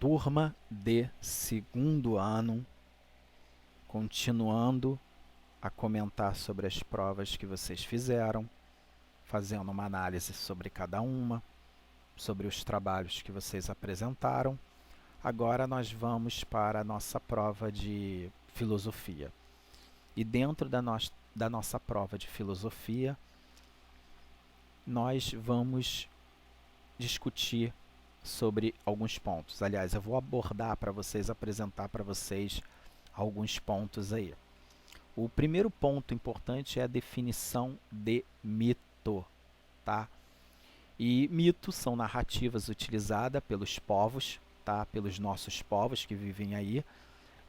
Turma de segundo ano, continuando a comentar sobre as provas que vocês fizeram, fazendo uma análise sobre cada uma, sobre os trabalhos que vocês apresentaram. Agora nós vamos para a nossa prova de filosofia. E dentro da nossa prova de filosofia, nós vamos discutir sobre alguns pontos. Aliás, eu vou abordar para vocês, apresentar para vocês alguns pontos aí. O primeiro ponto importante é a definição de mito, tá? E mitos são narrativas utilizadas pelos povos, tá? Pelos nossos povos que vivem aí,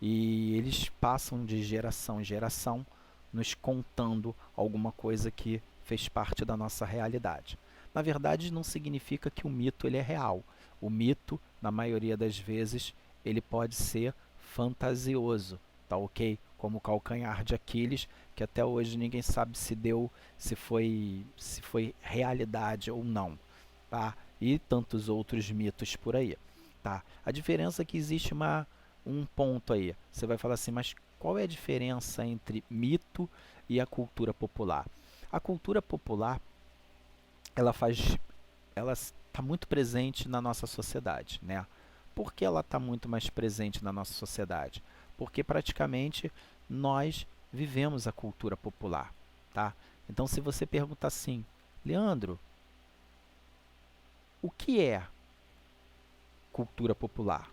e eles passam de geração em geração nos contando alguma coisa que fez parte da nossa realidade. Na verdade, não significa que o mito ele é real. O mito, na maioria das vezes, ele pode ser fantasioso, tá ok? Como o calcanhar de Aquiles, que até hoje ninguém sabe se foi realidade ou não, tá? E tantos outros mitos por aí, tá? A diferença é que existe um ponto aí. Você vai falar assim, mas qual é a diferença entre mito e a cultura popular? A cultura popular, ela está muito presente na nossa sociedade, né? Por que ela está muito mais presente na nossa sociedade? Porque praticamente nós vivemos a cultura popular, tá? Então, se você perguntar assim, Leandro, o que é cultura popular?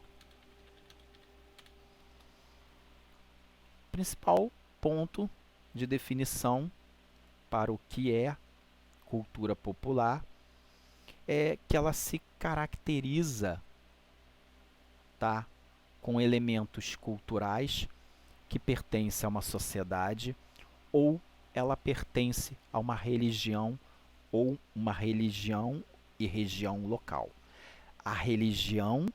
O principal ponto de definição para o que é cultura popular é que ela se caracteriza, tá, com elementos culturais que pertencem a uma sociedade ou ela pertence a uma religião ou uma religião e região local. A religião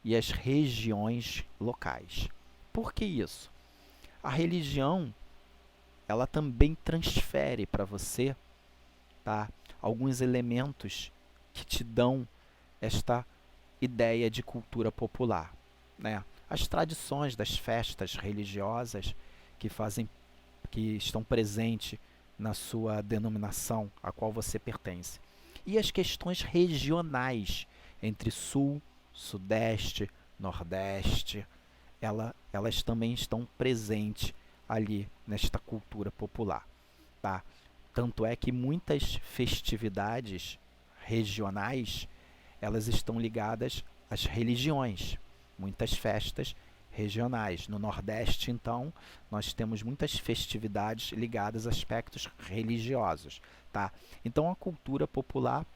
e as regiões locais. Por que isso? A religião, ela também transfere para você, tá, alguns elementos que te dão esta ideia de cultura popular, né? As tradições das festas religiosas que estão presentes na sua denominação a qual você pertence. E as questões regionais entre sul, sudeste, nordeste, elas também estão presentes ali nesta cultura popular, tá? Tanto é que muitas festividades regionais, elas estão ligadas às religiões, muitas festas regionais. No Nordeste, então, nós temos muitas festividades ligadas a aspectos religiosos, tá? Então, a cultura popular,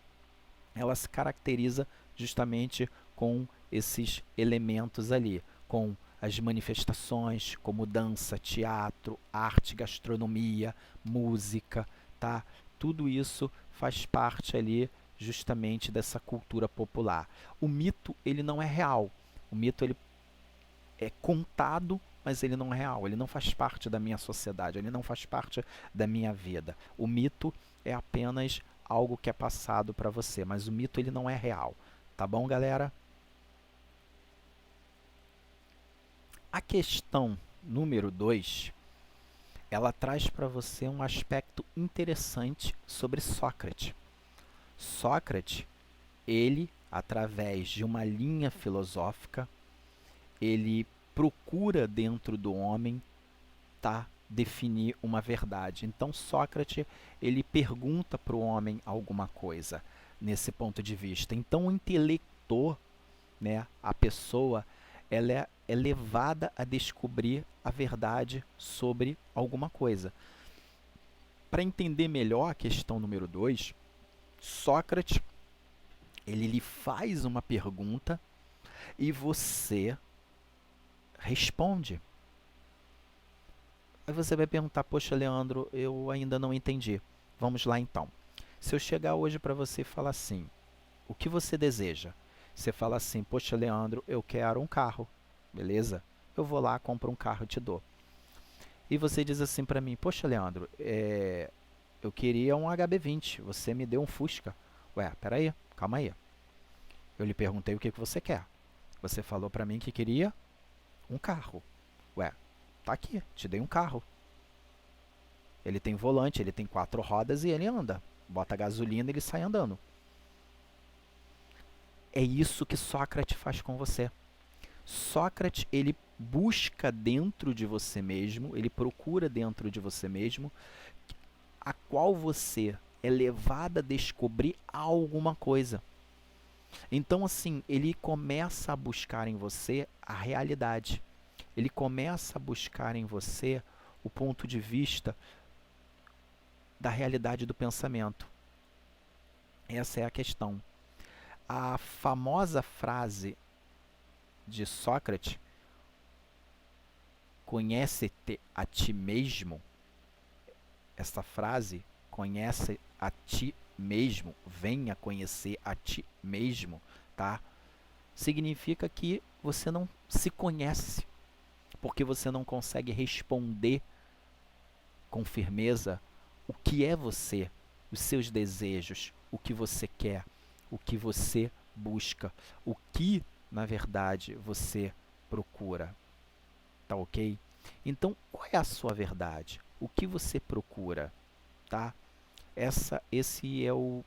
ela se caracteriza justamente com esses elementos ali, com as manifestações como dança, teatro, arte, gastronomia, música, tá? Tudo isso faz parte ali justamente dessa cultura popular. O mito, ele não é real. O mito, ele é contado, mas ele não é real. Ele não faz parte da minha sociedade, ele não faz parte da minha vida. O mito é apenas algo que é passado para você, mas o mito ele não é real. Tá bom, galera? A questão número 2, ela traz para você um aspecto interessante sobre Sócrates. Sócrates, ele, através de uma linha filosófica, ele procura dentro do homem, tá, definir uma verdade. Então Sócrates, ele pergunta para o homem alguma coisa nesse ponto de vista. Então o intelector, né, a pessoa, ela é levada a descobrir a verdade sobre alguma coisa. Para entender melhor a questão número 2, Sócrates, ele lhe faz uma pergunta e você responde. Aí você vai perguntar, poxa, Leandro, eu ainda não entendi. Vamos lá então. Se eu chegar hoje para você e falar assim, o que você deseja? Você fala assim, poxa, Leandro, eu quero um carro, beleza? Eu vou lá, compro um carro e te dou. E você diz assim para mim, poxa, Leandro, eu queria um HB20, você me deu um Fusca. Ué, peraí, calma aí. Eu lhe perguntei o que você quer. Você falou para mim que queria um carro. Ué, tá aqui, te dei um carro. Ele tem volante, ele tem 4 rodas e ele anda. Bota gasolina e ele sai andando. É isso que Sócrates faz com você. Sócrates, ele busca dentro de você mesmo, ele procura dentro de você mesmo, a qual você é levado a descobrir alguma coisa. Então, assim, ele começa a buscar em você a realidade. Ele começa a buscar em você o ponto de vista da realidade do pensamento. Essa é a questão. A famosa frase de Sócrates, conhece-te a ti mesmo, essa frase, conhece a ti mesmo, venha conhecer a ti mesmo, tá? Significa que você não se conhece, porque você não consegue responder com firmeza o que é você, os seus desejos, o que você quer, o que você busca, o que, na verdade, você procura. Tá ok? Então, qual é a sua verdade? O que você procura? Tá? Esse é o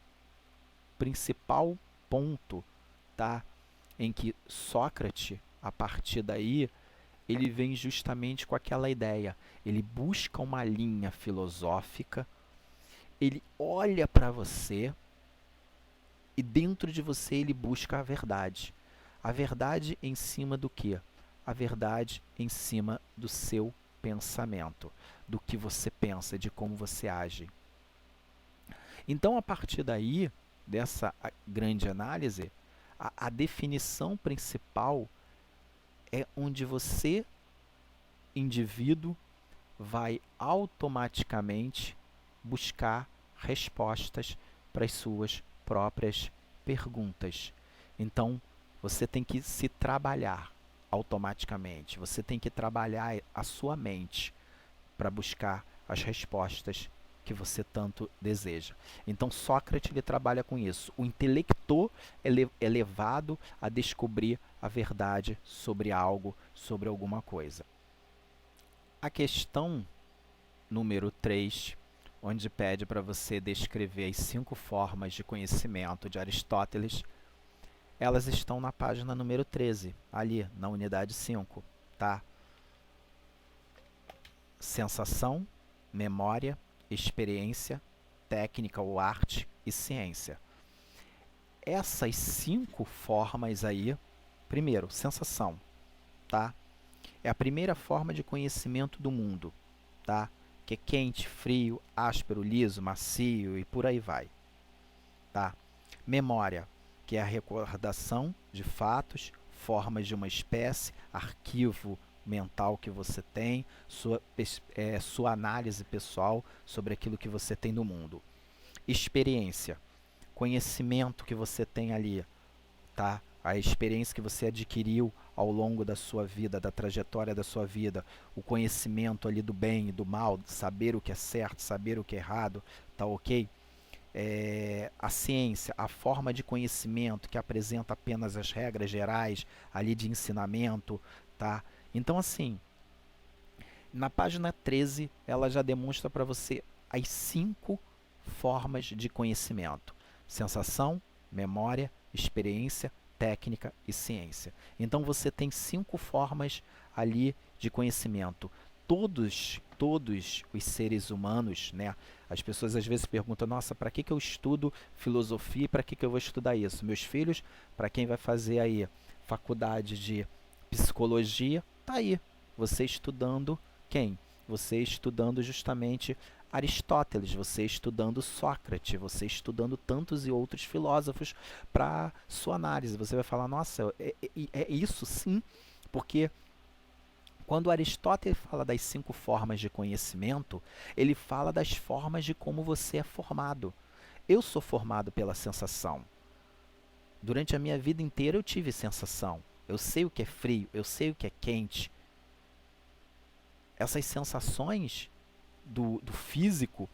principal ponto, tá? Em que Sócrates, a partir daí, ele vem justamente com aquela ideia. Ele busca uma linha filosófica, ele olha para você e dentro de você ele busca a verdade. A verdade em cima do quê? A verdade em cima do seu pensamento, do que você pensa, de como você age. Então, a partir daí, dessa grande análise, a definição principal é onde você, indivíduo, vai automaticamente buscar respostas para as suas próprias perguntas. Então, você tem que se trabalhar automaticamente. Você tem que trabalhar a sua mente para buscar as respostas que você tanto deseja. Então, Sócrates ele trabalha com isso. O intelector é levado a descobrir a verdade sobre algo, sobre alguma coisa. A questão número 3, onde pede para você descrever as 5 formas de conhecimento de Aristóteles, elas estão na página número 13, ali, na unidade 5, tá? Sensação, memória, experiência, técnica ou arte e ciência. Essas 5 formas aí, primeiro, sensação, tá? É a primeira forma de conhecimento do mundo, tá? Que é quente, frio, áspero, liso, macio e por aí vai, tá? Memória, que é a recordação de fatos, formas de uma espécie, arquivo mental que você tem, sua análise pessoal sobre aquilo que você tem no mundo. Experiência, conhecimento que você tem ali, tá? A experiência que você adquiriu ao longo da sua vida, da trajetória da sua vida, o conhecimento ali do bem e do mal, saber o que é certo, saber o que é errado, tá ok? A ciência, a forma de conhecimento que apresenta apenas as regras gerais ali de ensinamento, tá? Então, assim, na página 13, ela já demonstra para você as 5 formas de conhecimento: sensação, memória, experiência, técnica e ciência. Então, você tem 5 formas ali de conhecimento. Todos os seres humanos, né? As pessoas às vezes perguntam, nossa, para que eu estudo filosofia e para que eu vou estudar isso? Meus filhos, para quem vai fazer aí faculdade de psicologia, tá aí, você estudando quem? Você estudando justamente Aristóteles, você estudando Sócrates, você estudando tantos e outros filósofos para sua análise. Você vai falar, nossa, é isso sim, porque quando Aristóteles fala das 5 formas de conhecimento, ele fala das formas de como você é formado. Eu sou formado pela sensação. Durante a minha vida inteira eu tive sensação. Eu sei o que é frio, eu sei o que é quente. Essas sensações do físico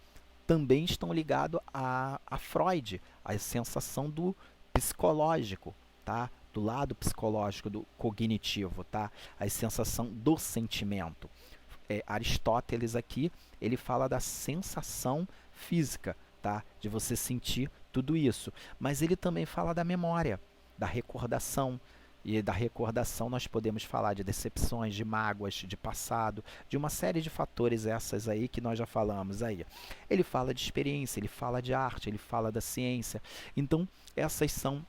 também estão ligadas a Freud, a sensação do psicológico, tá? do lado psicológico, do cognitivo, tá? A sensação do sentimento. Aristóteles aqui, ele fala da sensação física, tá? De você sentir tudo isso. Mas ele também fala da memória, da recordação. E da recordação nós podemos falar de decepções, de mágoas, de passado, de uma série de fatores essas aí que nós já falamos aí. Ele fala de experiência, ele fala de arte, ele fala da ciência. Então, essas são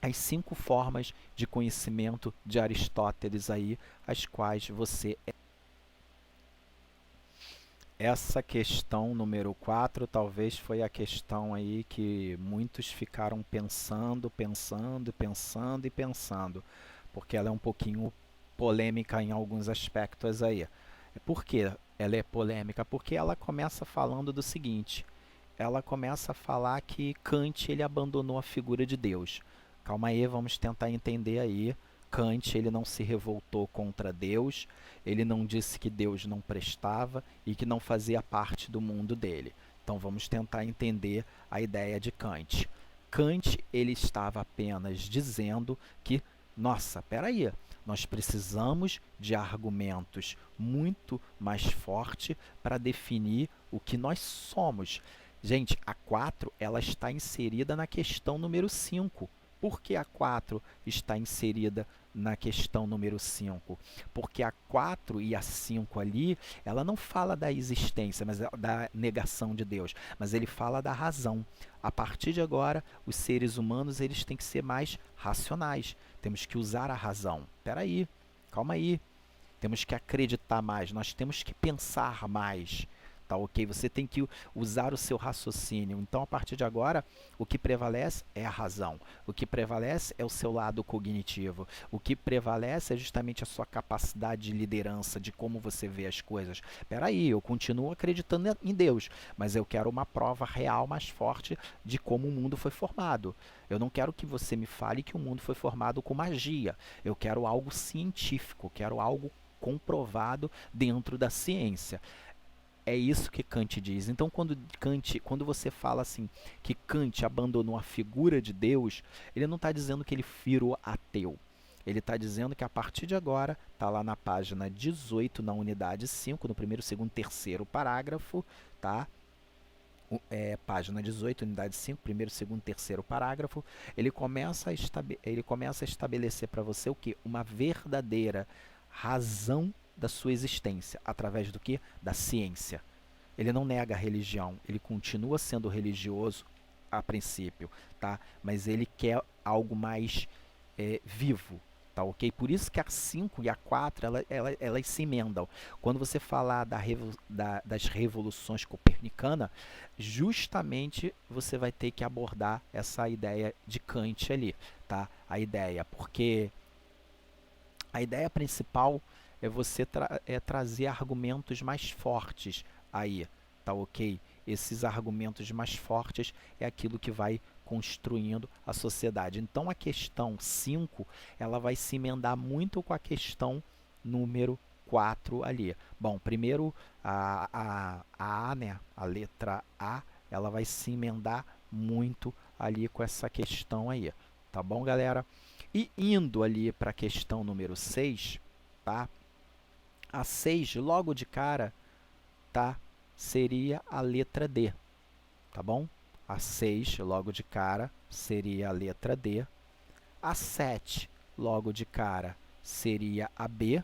as 5 formas de conhecimento de Aristóteles aí, as quais você... Essa questão número 4 talvez foi a questão aí que muitos ficaram pensando, porque ela é um pouquinho polêmica em alguns aspectos aí. Por que ela é polêmica? Porque ela começa falando do seguinte, ela começa a falar que Kant ele abandonou a figura de Deus. Calma aí, vamos tentar entender aí. Kant ele não se revoltou contra Deus, ele não disse que Deus não prestava e que não fazia parte do mundo dele. Então vamos tentar entender a ideia de Kant. Kant ele estava apenas dizendo que, nossa, peraí, nós precisamos de argumentos muito mais fortes para definir o que nós somos. Gente, a 4 ela está inserida na questão número 5. Por que a 4 está inserida na questão número 5? Porque a 4 e a 5 ali, ela não fala da existência, mas da negação de Deus, mas ele fala da razão. A partir de agora, os seres humanos eles têm que ser mais racionais. Temos que usar a razão. Espera aí, calma aí. Temos que acreditar mais, nós temos que pensar mais. Tá ok? Você tem que usar o seu raciocínio. Então, a partir de agora, o que prevalece é a razão. O que prevalece é o seu lado cognitivo. O que prevalece é justamente a sua capacidade de liderança, de como você vê as coisas. Espera aí, eu continuo acreditando em Deus, mas eu quero uma prova real mais forte de como o mundo foi formado. Eu não quero que você me fale que o mundo foi formado com magia. Eu quero algo científico, quero algo comprovado dentro da ciência. É isso que Kant diz. Então, quando você fala assim que Kant abandonou a figura de Deus, ele não está dizendo que ele virou ateu. Ele está dizendo que a partir de agora, está lá na página 18, na unidade 5, no primeiro, segundo, terceiro parágrafo, tá? Página 18, unidade 5, primeiro, segundo, terceiro parágrafo, ele começa a estabelecer para você o quê? Uma verdadeira razão da sua existência, através do que? Da ciência. Ele não nega a religião, ele continua sendo religioso a princípio, tá? Mas ele quer algo mais vivo, tá ok? Por isso que a 5 e a 4, elas se emendam. Quando você falar das revoluções copernicanas, justamente você vai ter que abordar essa ideia de Kant ali, tá? A ideia, porque a ideia principal é você trazer argumentos mais fortes aí, tá ok? Esses argumentos mais fortes é aquilo que vai construindo a sociedade. Então, a questão 5, ela vai se emendar muito com a questão número 4 ali. Bom, primeiro, né, a letra A, ela vai se emendar muito ali com essa questão aí, tá bom, galera? E indo ali para a questão número 6, tá? A 6, logo de cara, tá? Seria a letra D, tá bom? A 6, logo de cara, seria a letra D. A 7, logo de cara, seria a B,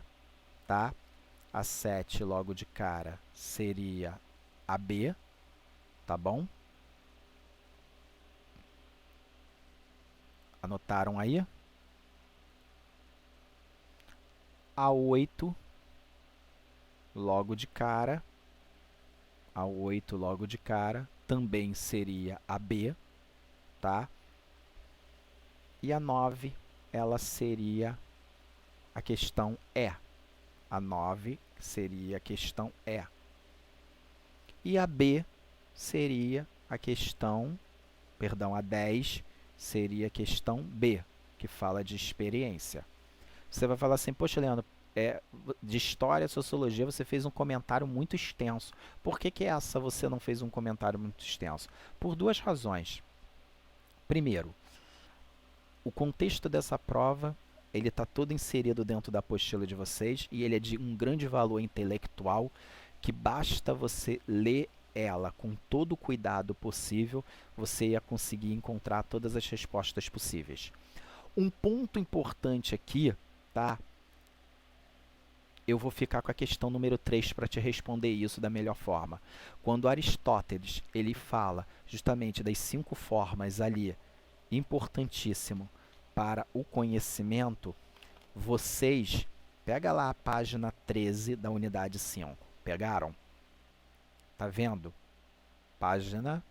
tá? A 7, logo de cara, seria a B, tá bom? Anotaram aí? A 8, logo de cara, a 8 logo de cara, também seria a B, tá? E a 9, ela seria a questão E. A 9 seria a questão E. E a B seria a questão, perdão, a 10 seria a questão B, que fala de experiência. Você vai falar assim, poxa, Leandro, de história, sociologia, você fez um comentário muito extenso. Por que essa você não fez um comentário muito extenso? Por duas razões. Primeiro, O contexto dessa prova, ele está todo inserido dentro da apostila de vocês e ele é de um grande valor intelectual que basta você ler ela com todo o cuidado possível, você ia conseguir encontrar todas as respostas possíveis. Um ponto importante aqui, tá? Eu vou ficar com a questão número 3 para te responder isso da melhor forma. Quando Aristóteles ele fala justamente das 5 formas ali, importantíssimo para o conhecimento, vocês, pega lá a página 13 da unidade 5. Pegaram? Tá vendo? Página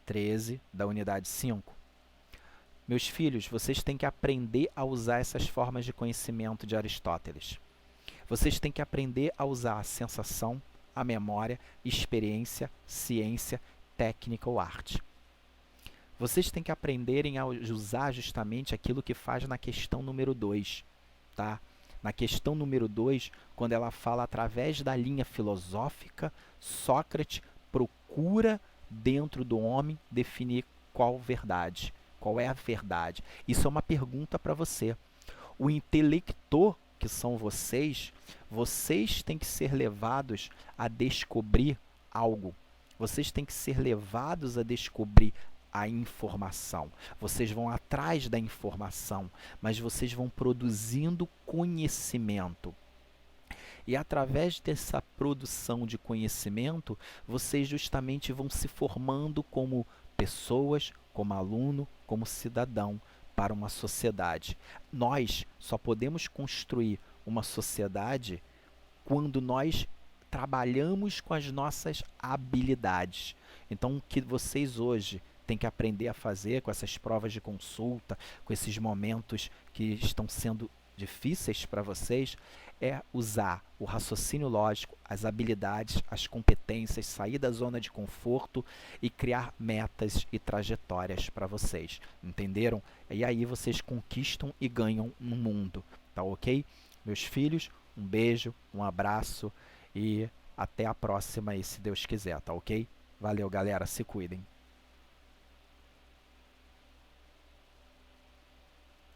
13 da unidade 5. Meus filhos, vocês têm que aprender a usar essas formas de conhecimento de Aristóteles. Vocês têm que aprender a usar a sensação, a memória, experiência, ciência, técnica ou arte. Vocês têm que aprenderem a usar justamente aquilo que faz na questão número 2, tá? Na questão número 2, quando ela fala através da linha filosófica, Sócrates procura dentro do homem definir qual verdade, qual é a verdade. Isso é uma pergunta para você. O intelector, que são vocês, vocês têm que ser levados a descobrir algo. Vocês têm que ser levados a descobrir a informação. Vocês vão atrás da informação, mas vocês vão produzindo conhecimento. E através dessa produção de conhecimento, vocês justamente vão se formando como pessoas, como aluno, como cidadão para uma sociedade. Nós só podemos construir uma sociedade quando nós trabalhamos com as nossas habilidades. Então, o que vocês hoje têm que aprender a fazer com essas provas de consulta, com esses momentos que estão sendo difíceis para vocês, é usar o raciocínio lógico, as habilidades, as competências, sair da zona de conforto e criar metas e trajetórias para vocês. Entenderam? E aí vocês conquistam e ganham no mundo. Tá ok? Meus filhos, um beijo, um abraço e até a próxima aí, se Deus quiser, tá ok? Valeu, galera, se cuidem.